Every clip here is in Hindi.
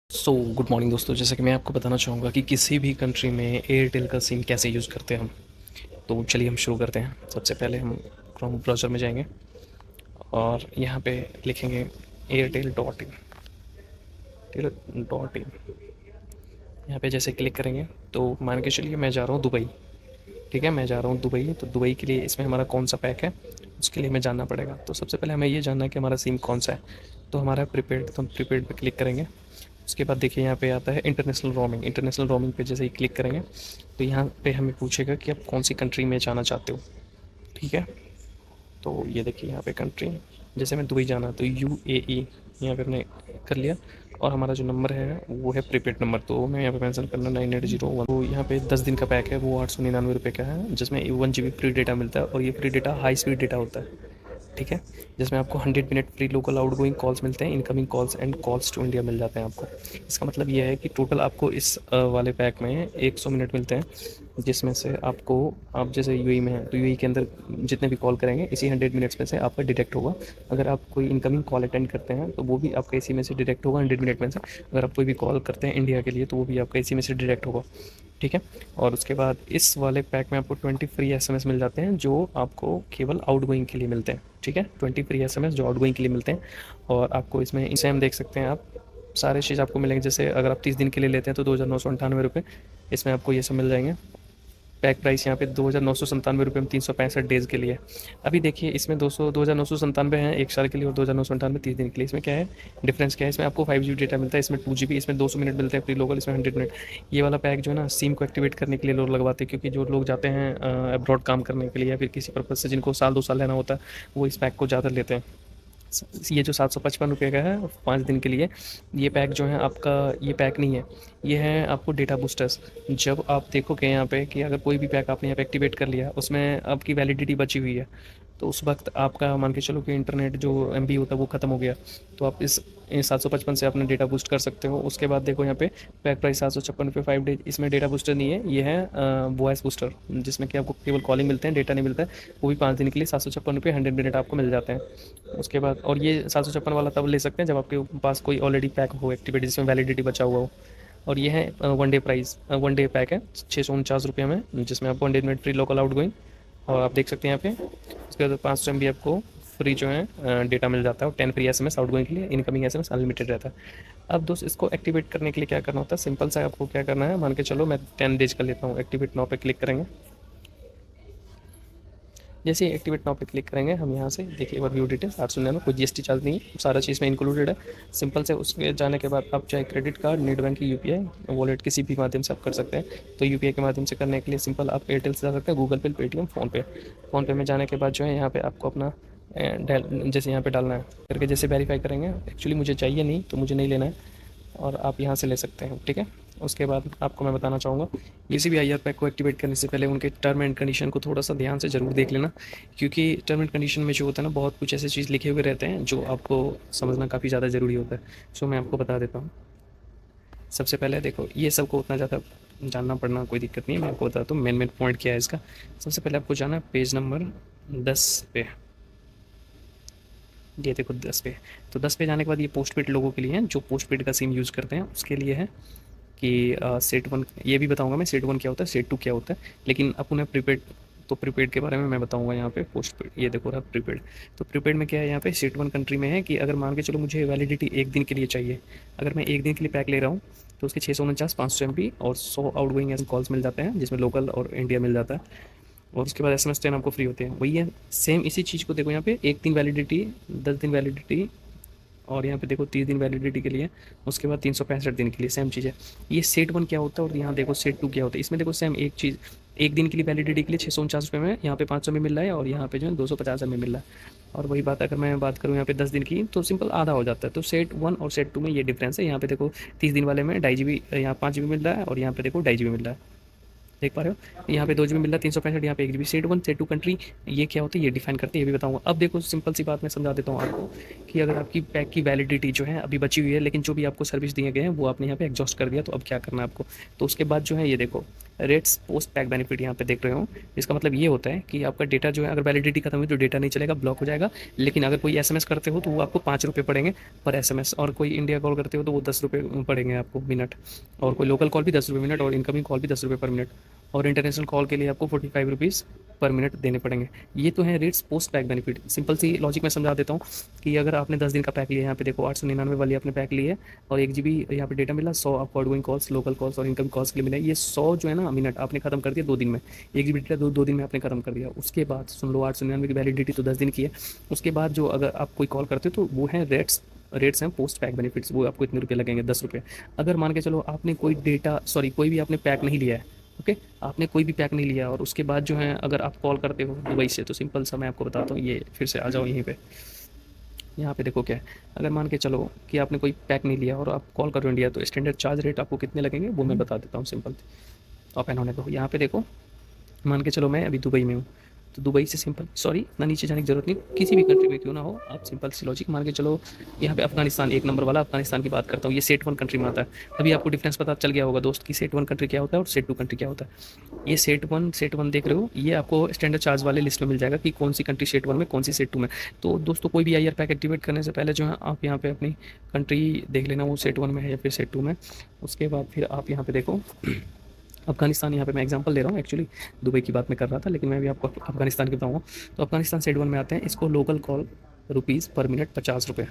गुड मॉर्निंग दोस्तों। जैसे कि मैं आपको बताना चाहूँगा कि किसी भी कंट्री में एयरटेल का सिम कैसे यूज़ करते हैं हम। तो चलिए हम शुरू करते हैं। सबसे पहले हम क्रोम ब्राउज़र में जाएंगे और यहाँ पे लिखेंगे Airtel dot in. Dot in यहाँ पे जैसे क्लिक करेंगे तो मान के चलिए मैं जा रहा हूँ दुबई। ठीक है, मैं जा रहा हूँ दुबई। तो दुबई के लिए इसमें हमारा कौन सा पैक है उसके लिए हमें जानना पड़ेगा। तो सबसे पहले हमें ये जानना है कि हमारा सिम कौन सा है। तो हमारा प्रीपेड, तो हम प्रीपेड पे क्लिक करेंगे। उसके बाद देखिए यहाँ पे आता है इंटरनेशनल रोमिंग। इंटरनेशनल रोमिंग पे जैसे ही क्लिक करेंगे तो यहाँ पे हमें पूछेगा कि आप कौन सी कंट्री में जाना चाहते हो। ठीक है, तो ये देखिए यहाँ पे कंट्री, जैसे मैं दुबई जाना तो UAE यहाँ पे हमने कर लिया। और हमारा जो नंबर है वो है प्रीपेड नंबर, तो मैं यहाँ पे मेंशन करना 9801। तो यहाँ पे 10 दिन का पैक है, वो 899 रुपये का है, जिसमें 1 GB फ्री डेटा मिलता है। और ये free data high speed data होता है। ठीक है, जिसमें आपको 100 minute free local outgoing calls मिलते हैं, incoming calls and calls to India मिल जाते हैं आपको। इसका मतलब ये है कि टोटल आपको इस वाले पैक में 100 मिनट मिलते हैं, जिसमें से आपको, आप जैसे यूएई में हैं तो यूएई के अंदर जितने भी कॉल करेंगे इसी 100 मिनट्स में से आपका डिटेक्ट होगा। अगर आप कोई इनकमिंग कॉल अटेंड करते हैं तो वो भी आपका इसी में से डिटेक्ट होगा 100 मिनट में से। अगर आप कोई भी कॉल करते हैं इंडिया के लिए तो वो भी आपका इसी में से डिटेक्ट होगा। ठीक है, और उसके बाद इस वाले पैक में आपको 20 फ्री SMS मिल जाते हैं, जो आपको केवल आउटगोइंग के लिए मिलते हैं। ठीक है, 20 फ्री SMS जो आउटगोइंग के लिए मिलते हैं। और आपको इसमें इसे हम देख सकते हैं, आप सारे चीज़ आपको मिलेंगे। जैसे अगर आप 30 दिन के लिए लेते हैं तो 2998 रुपये इसमें आपको ये सब मिल जाएंगे। पैक प्राइस यहाँ पे 2997 रुपये में 365 डेज़ के लिए। अभी देखिए इसमें 2997 हैं 1 साल के लिए, और 2998 30 दिन के लिए। इसमें क्या है डिफरेंस, क्या है, इसमें आपको 5 GB डेटा मिलता है, इसमें 2 GB, इसमें 200 मिनट मिलते हैं फ्री लोकल, इसमें 100 मिनट। ये वाला पैक जो है ना सिम को एक्टिवेट करने के लिए लोग लगवाते हैं, क्योंकि जो लोग जाते हैं अब्रॉड काम करने के लिए या फिर किसी पर्पज़ से, जिनको साल 2 साल रहना होता है, वो इस पैक को ज़्यादा लेते हैं। ये जो 755 रुपये का है 5 दिन के लिए, ये पैक जो है आपका, ये पैक नहीं है, ये है आपको डेटा बूस्टर्स। जब आप देखोगे यहाँ पे कि अगर कोई भी पैक आपने यहाँ पे एक्टिवेट कर लिया, उसमें आपकी वैलिडिटी बची हुई है, तो उस वक्त आपका मान के चलो कि इंटरनेट जो MB होता है वो ख़त्म हो गया, तो आप इस 755 से अपना डेटा बूस्ट कर सकते हो। उसके बाद देखो यहाँ पे पैक प्राइस 756 रुपये 5 डेज। इसमें डेटा बूस्टर नहीं है, ये है वॉइस बूस्टर, जिसमें कि आपको केवल कॉलिंग मिलते हैं, डेटा नहीं मिलता है। वो भी 5 दिन के लिए 756 रुपये 100 मिनट आपको मिल जाते हैं। उसके बाद, और ये 756 वाला तब ले सकते हैं जब आपके पास कोई ऑलरेडी पैक हो एक्टिवेट, जिसमें वैलिडिटी बचा हुआ हो। और ये है 1 डे प्राइस, 1 डे पैक है 649 रुपये में, जिसमें आपको 100 minute free local out going, और आप देख सकते हैं यहाँ पे। उसके बाद 500 MB आपको फ्री जो है डेटा मिल जाता है, और 10 फ्री SMS आउट गोइंग के लिए, इनकमिंग SMS अनलिमिटेड रहता है। अब दोस्त इसको एक्टिवेट करने के लिए क्या करना होता है, सिंपल सा आपको क्या करना है, मान के चलो मैं 10 डेज का लेता हूँ। एक्टिवेट नाउ पे क्लिक करेंगे। जैसे ही एक्टिवेट नाउ पे क्लिक करेंगे हम यहाँ से देखिए एक बार व्यू डिटेल्स 899, कोई GST चार्ज नहीं है, सारा चीज़ में इंक्लूडेड है। सिंपल से उसके जाने के बाद आप चाहे credit card, net banking, UPI wallet किसी भी माध्यम से आप कर सकते हैं। तो UPI के माध्यम से करने के लिए सिंपल आप एयरटेल से जा सकते हैं, गूगल पे, पेटीएम, फ़ोन पे में जाने के बाद जो है यहाँ पे आपको अपना जैसे यहाँ पे डालना है करके जैसे वेरीफाई करेंगे। एक्चुअली मुझे चाहिए नहीं तो मुझे नहीं लेना है, और आप यहाँ से ले सकते हैं। ठीक है, उसके बाद आपको मैं बताना चाहूँगा, किसी भी IR पैक को एक्टिवेट करने से पहले उनके टर्म एंड कंडीशन को थोड़ा सा ध्यान से ज़रूर देख लेना, क्योंकि टर्म एंड कंडीशन में जो होता है ना, बहुत कुछ ऐसे चीज़ लिखे हुए रहते हैं जो आपको समझना काफ़ी ज़्यादा ज़रूरी होता है। सो मैं आपको बता देता हूँ। सबसे पहले देखो, ये सबको उतना ज़्यादा जानना पड़ना कोई दिक्कत नहीं है, मैं आपको बताता हूँ मेन पॉइंट क्या है इसका। सबसे पहले आपको जाना है पेज नंबर 10 पे। ये देखो 10 पे। तो 10 पे जाने के बाद ये पोस्ट पेड लोगों के लिए है, जो पोस्ट पेड का सिम यूज़ करते हैं उसके लिए है कि सेट वन, ये भी बताऊंगा मैं सेट वन क्या होता है, सेट टू क्या होता है, लेकिन अब उन्हें प्रीपेड, तो प्रीपेड के बारे में मैं बताऊंगा यहाँ पे। पोस्ट पेड, ये देखो रहा प्रीपेड। तो प्रीपेड में क्या है, यहाँ पे सेट वन कंट्री में है कि अगर मान के चलो मुझे वैलिडिटी 1 दिन के लिए चाहिए, अगर मैं 1 दिन के लिए पैक ले रहा हूँ तो उसके 649, 500 MB और 100 आउटगोइंग कॉल्स मिल जाते हैं, जिसमें लोकल और इंडिया मिल जाता है। और उसके बाद SMS 10 आपको फ्री होते हैं। वही है सेम इसी चीज़ को देखो यहाँ पे, 1 दिन वैलिडिटी, 10 दिन वैलिडिटी, और यहाँ पे देखो 30 दिन वैलिडिटी के लिए, उसके बाद 365 दिन के लिए, सेम चीज़ है। ये सेट वन क्या होता है और यहाँ देखो सेट टू क्या होता है। इसमें देखो सेम एक चीज़, 1 दिन के लिए वैलिडिटी के लिए 649 रुपये में, यहाँ पे 500 में मिल रहा है, और यहाँ पे जो है 250 में मिल रहा है। और वही बात अगर मैं बात करूँ यहाँ पे 10 दिन की, तो सिंपल आधा हो जाता है। तो सेट वन और सेट टू में ये डिफरेंस है। यहाँ पे देखो 30 दिन वाले में 2.5 GB, यहाँ 5 GB मिल रहा है, और यहाँ पे देखो 2.5 GB मिल रहा है, देख पा रहे हो। यहाँ पे 2 GB मिल रहा है, 365, यहाँ पे 1 GB। Set one set two country ये क्या होती है, ये डिफाइन करते हैं, ये भी बताऊंगा। अब देखो सिंपल सी बात मैं समझा देता हूँ आपको, कि अगर आपकी पैक की वैलिडिटी जो है अभी बची हुई है, लेकिन जो भी आपको सर्विस दिए गए हैं वो आपने यहाँ पे एग्जॉस्ट कर दिया, तो अब क्या करना है आपको। तो उसके बाद जो है ये देखो, रेट्स पोस्ट पैक बेनिफिट यहाँ पे देख रहे हो। इसका मतलब ये होता है कि आपका डेटा जो है अगर वैलिडिटी खत्म हुई तो डेटा नहीं चलेगा, ब्लॉक हो जाएगा। लेकिन अगर कोई एसएमएस करते हो तो वो आपको 5 रुपये पड़ेंगे पर एसएमएस, और कोई इंडिया कॉल करते हो तो वो 10 रुपये पड़ेंगे आपको मिनट, और कोई लोकल कॉल भी 10 रुपये मिनट, और इनकमिंग कॉल भी 10 रुपये पर मिनट, और इंटरनेशनल कॉल के लिए आपको 45 रुपीज़ पर मिनट देने पड़ेंगे। ये तो है rates post pack benefit. Simple सी लॉजिक मैं समझा देता हूँ कि अगर आपने 10 दिन का पैक लिया, यहाँ पे देखो 899 वाली आपने पैक ली है, और 1 GB यहाँ पे डेटा मिला, 100 आपको आउटगोइंग कॉल्स, लोकल कॉल्स और इनकम कॉल्स के लिए मिला। ये 100 जो है ना मिनट आपने खत्म कर दिया 2 दिन में। 1 GB डेटा 2 दिन में आपने खत्म कर दिया। उसके बाद सुन लो, 899 की वैलिडिटी तो 10 दिन की है। उसके बाद जो अगर आप कोई कॉल करते हो तो वो है रेट्स हैं पोस्ट पैक बेनिफिट्स, वो आपको इतने रुपये लगेंगे, 10 रुपये। अगर मान के चलो आपने कोई डेटा सॉरी कोई भी आपने पैक नहीं लिया है, ओके, आपने कोई भी पैक नहीं लिया और उसके बाद जो है अगर आप कॉल करते हो दुबई से, तो सिंपल सा मैं आपको बताता हूँ, ये फिर से आ जाओ यहीं पे। यहाँ पे देखो क्या है, अगर मान के चलो कि आपने कोई पैक नहीं लिया और आप कॉल कर रहे हो इंडिया, तो स्टैंडर्ड चार्ज रेट आपको कितने लगेंगे वो मैं बता देता हूँ सिंपल। ऑफ एंड होने दो। यहाँ पे देखो, मान के चलो मैं अभी दुबई में हूँ, तो दुबई से सिंपल सॉरी ना नीचे जाने की ज़रूरत नहीं, किसी भी कंट्री में क्यों ना हो, आप सिंपल सी लॉजिक मान के चलो। यहाँ पे अफगानिस्तान, 1 नंबर वाला अफगानिस्तान की बात करता हूँ, ये सेट 1 कंट्री में आता है। अभी आपको डिफरेंस पता चल गया होगा दोस्त कि सेट 1 कंट्री क्या होता है और सेट 2 कंट्री क्या होता है। ये सेट वन देख रहे हो, ये आपको स्टैंडर्ड चार्ज वाले लिस्ट में मिल जाएगा कि कौन सी कंट्री सेट 1 में, कौन सी सेट 2 में। तो दोस्तों कोई भी आईआर पैक एक्टिवेट करने से पहले जो है आप यहाँ पे अपनी कंट्री देख लेना, वो सेट 1 में है या फिर सेट 2 में। उसके बाद फिर आप यहाँ पे देखो अफगानिस्तान, यहाँ पे मैं एग्जांपल दे रहा हूँ, एक्चुअली दुबई की बात मैं कर रहा था, लेकिन मैं भी आपको अफगानिस्तान की बताऊँगा। तो अफगानिस्तान सेट 1 में आते हैं, इसको लोकल कॉल रुपीज़ पर मिनट 50 रुपये,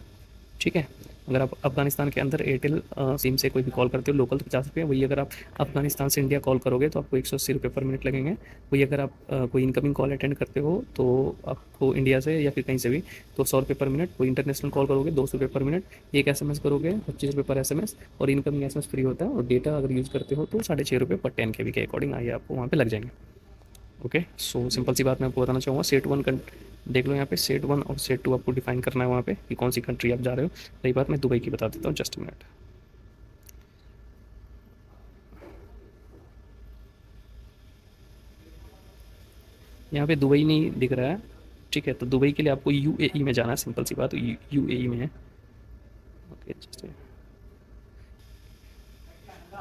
ठीक है। अगर आप अफगानिस्तान के अंदर एयरटेल सिम से कोई भी कॉल करते हो लोकल तो 50 रुपये, वही अगर आप अफगानिस्तान से इंडिया कॉल करोगे तो आपको 180 रुपये पर मिनट लगेंगे। वही अगर आप कोई इनकमिंग कॉल अटेंड करते हो तो आपको इंडिया से या फिर कहीं से भी तो 100 रुपये पर मिनट। कोई इंटरनेशनल कॉल करोगे 200 रुपये पर मिनट। एक एसएमएस करोगे 25 रुपये पर एसएमएस, और इनकमिंग एसएमएस फ्री होता है। और डेटा अगर यूज़ करते हो तो 6.5 रुपये पर 10 KB के अकॉर्डिंग आइए आपको वहाँ पर लग जाएंगे। ओके, सो सिंपल सी बात मैं आपको बताना चाहूँगा, सेट 1 देख लो यहाँ पे, सेट 1 और सेट 2 आपको डिफाइन करना है वहाँ पे कि कौन सी कंट्री आप जा रहे हो। रही बात, मैं दुबई की बता देता हूँ, जस्ट मिनट। यहाँ पे दुबई नहीं दिख रहा है, ठीक है, तो दुबई के लिए आपको यूएई में जाना है, सिंपल सी बात, यूएई में है। ओके, जस्ट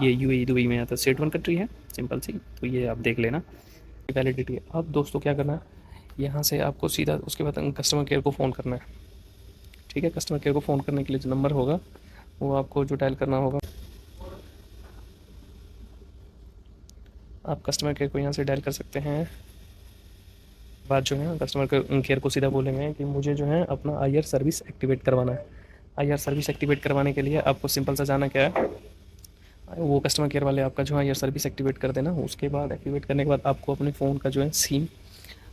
ये यूएई दुबई में आता है, सेट 1 कंट्री है सिंपल सी, तो ये आप देख लेना वैलिडिटी है। अब दोस्तों क्या करना है, यहाँ से आपको सीधा उसके बाद कस्टमर केयर को फ़ोन करना है, ठीक है। कस्टमर केयर को फ़ोन करने के लिए जो नंबर होगा वो आपको जो डायल करना होगा, आप कस्टमर केयर को यहाँ से डायल कर सकते हैं। बात जो है कस्टमर केयर को सीधा बोलेंगे कि मुझे जो है अपना आईआर सर्विस एक्टिवेट करवाना है। आईआर सर्विस एक्टिवेट करवाने के लिए आपको सिंपल सा जाना क्या है, वो कस्टमर केयर वाले आपका जो है आईआर सर्विस एक्टिवेट कर देना। उसके बाद एक्टिवेट करने के बाद आपको अपने फ़ोन का जो है सिम,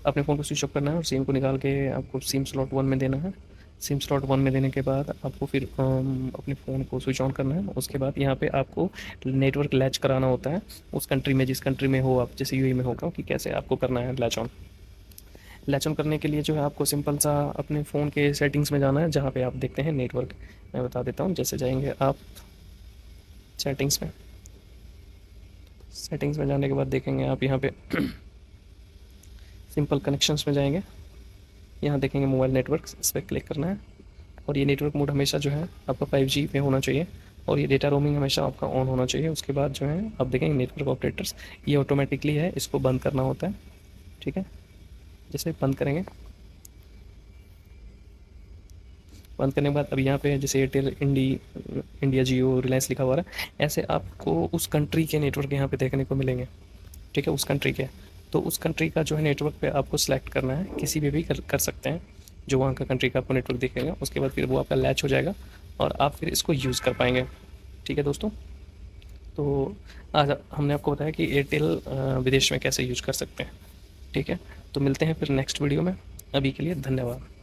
अपने फ़ोन को स्विच ऑफ करना है और सिम को निकाल के आपको सिम स्लॉट 1 में देना है। सिम स्लॉट 1 में देने के बाद आपको फिर अपने फ़ोन को स्विच ऑन करना है। उसके बाद यहाँ पे आपको नेटवर्क लैच कराना होता है उस कंट्री में, जिस कंट्री में हो आप, जैसे यूएई में होगा, कि कैसे आपको करना है लैच ऑन करने के लिए जो है आपको सिंपल सा अपने फ़ोन के सेटिंग्स में जाना है, जहाँ पे आप देखते हैं नेटवर्क, मैं बता देता हूँ। जैसे जाएंगे आप सेटिंग्स में जाने के बाद देखेंगे आप यहाँ पे सिंपल कनेक्शंस में जाएंगे, यहाँ देखेंगे मोबाइल नेटवर्क, इस पर क्लिक करना है। और ये नेटवर्क मोड हमेशा जो है आपका 5G पे होना चाहिए, और ये डेटा रोमिंग हमेशा आपका ऑन होना चाहिए। उसके बाद जो है आप देखेंगे नेटवर्क ऑपरेटर्स, ये ऑटोमेटिकली है, इसको बंद करना होता है, ठीक है। जैसे बंद करेंगे, बंद करने के बाद अब यहाँ पे जैसे एयरटेल, इंडिया, जियो, रिलायंस लिखा हुआ है, ऐसे आपको उस कंट्री के नेटवर्क यहाँ पे देखने को मिलेंगे, ठीक है, उस कंट्री के। तो उस कंट्री का जो है नेटवर्क पे आपको सेलेक्ट करना है, किसी भी कर सकते हैं जो वहाँ का कंट्री का आपको नेटवर्क दिखेगा। उसके बाद फिर वो आपका लैच हो जाएगा और आप फिर इसको यूज़ कर पाएंगे, ठीक है दोस्तों। तो आज हमने आपको बताया कि एयरटेल विदेश में कैसे यूज कर सकते हैं, ठीक है। तो मिलते हैं फिर नेक्स्ट वीडियो में, अभी के लिए धन्यवाद।